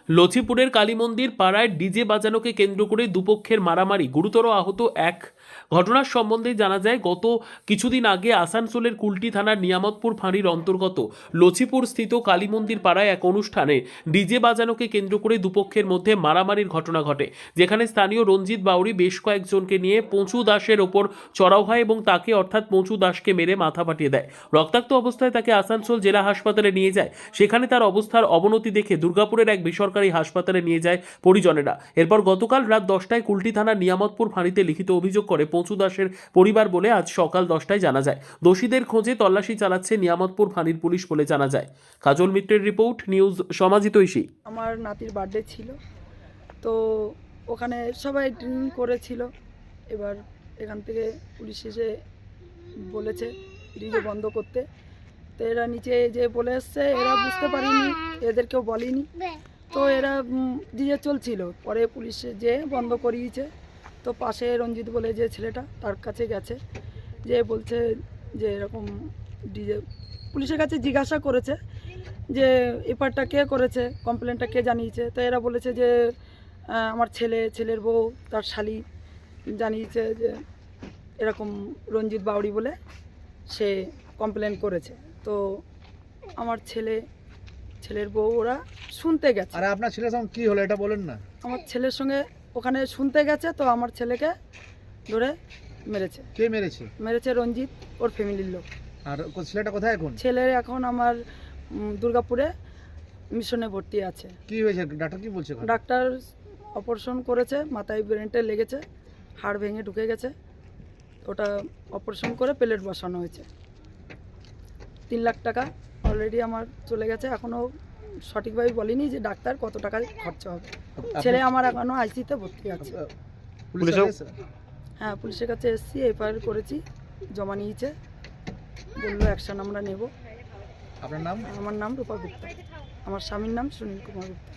লছিপুরের কালী মন্দির পাড়ায় ডিজে বাজানোকে কেন্দ্র করে দুপক্ষের মারামারি, গুরুতর আহত এক। ঘটনার সম্বন্ধে জানা যায়, গত কিছুদিন আগে আসানসোলের কুলটি থানার নিয়ামতপুর ফাঁড়ির অন্তর্গত লছিপুর স্থিত কালী মন্দির পাড়ায় এক অনুষ্ঠানে ডিজে বাজানোকে কেন্দ্র করে দুপক্ষের মধ্যে মারামারির ঘটনা ঘটে, যেখানে স্থানীয় রঞ্জিত বাউরি বেশ কয়েকজনকে নিয়ে পঞ্চু দাসের ওপর চড়াও হয় এবং তাকে অর্থাৎ পঞ্চু দাসকে মেরে মাথা ফাটিয়ে দেয়। রক্তাক্ত অবস্থায় তাকে আসানসোল জেলা হাসপাতালে নিয়ে যায়। সেখানে তার অবস্থার অবনতি দেখে দুর্গাপুরের এক বেসরকারি হাসপাতালে নিয়ে যায় পরিজনেরা। এরপর গতকাল রাত 10টায় কুলটি থানার নিয়ামতপুর ফাঁড়িতে লিখিত অভিযোগ করে পঞ্চু দাসের পরিবার বলে আজ সকাল 10টায় জানা যায়। দোষীদের খোঁজে তল্লাশি চালাচ্ছে নিয়ামতপুর ফাঁড়ির পুলিশ বলে জানা যায়। কাজল মিত্রের রিপোর্ট, নিউজ সমাজিতৈষী। আমার নাতির বার্থডে ছিল, তো ওখানে সবাই ড্রিঙ্ক করেছিল। এবার এখান থেকে পুলিশ এসে বলেছে ডিজে বন্ধ করতে, তো এরা নিচে যে বলে এসছে, এরা বুঝতে পারিনি, এদেরকেও বলিনি, তো এরা ডিজে চলছিল। পরে পুলিশে যে বন্ধ করিয়েছে। তো পাশে রঞ্জিত বলে যে ছেলেটা, তার কাছে গেছে, যে বলছে যে এরকম ডিজে, পুলিশের কাছে জিজ্ঞাসা করেছে যে এপারটা কে করেছে, কমপ্লেনটা কে জানিয়েছে। তো এরা বলেছে যে আমার ছেলের বউ, তার শালি জানিয়েছে যে এরকম রঞ্জিত বাউরি বলে সে কমপ্লেন করেছে। তো আমার ছেলের বউ ওরা শুনতে গেছে। আর আপনার ছেলের সঙ্গে কি হলো এটা বলেন না? আমার ছেলের সঙ্গে ওখানে শুনতে গেছে, তো আমার ছেলেকে ধরে মেরেছে। কে মেরেছে? মেরেছে রঞ্জিত, ওর ফ্যামিলির লোক। আর ছেলেটা কোথায় এখন? ছেলে এখন আমার দুর্গাপুরে মিশনে ভর্তি আছে। কি হয়েছে, ডাক্তার কি বলছে? ডাক্তার অপারেশন করেছে, মাথায় ব্রেনটে লেগেছে, হাড় ভেঙে ঢুকে গেছে। ওটা অপারেশন করে প্লেট বসানো হয়েছে। 3 লাখ টাকা অলরেডি আমার চলে গেছে। এখনও সঠিকভাবে বলিনি যে ডাক্তার কত টাকা খরচা হবে। ছেলে আমার এখনও আইসিতে ভর্তি আছে। হ্যাঁ, পুলিশের কাছে এসেছি, এফআইআর করেছি, জমা নিয়েছে, বললো অ্যাকশন আমরা নেব। আপনার নাম? আমার নাম রূপা গুপ্তা, আমার স্বামীর নাম সুনীল কুমার গুপ্তা।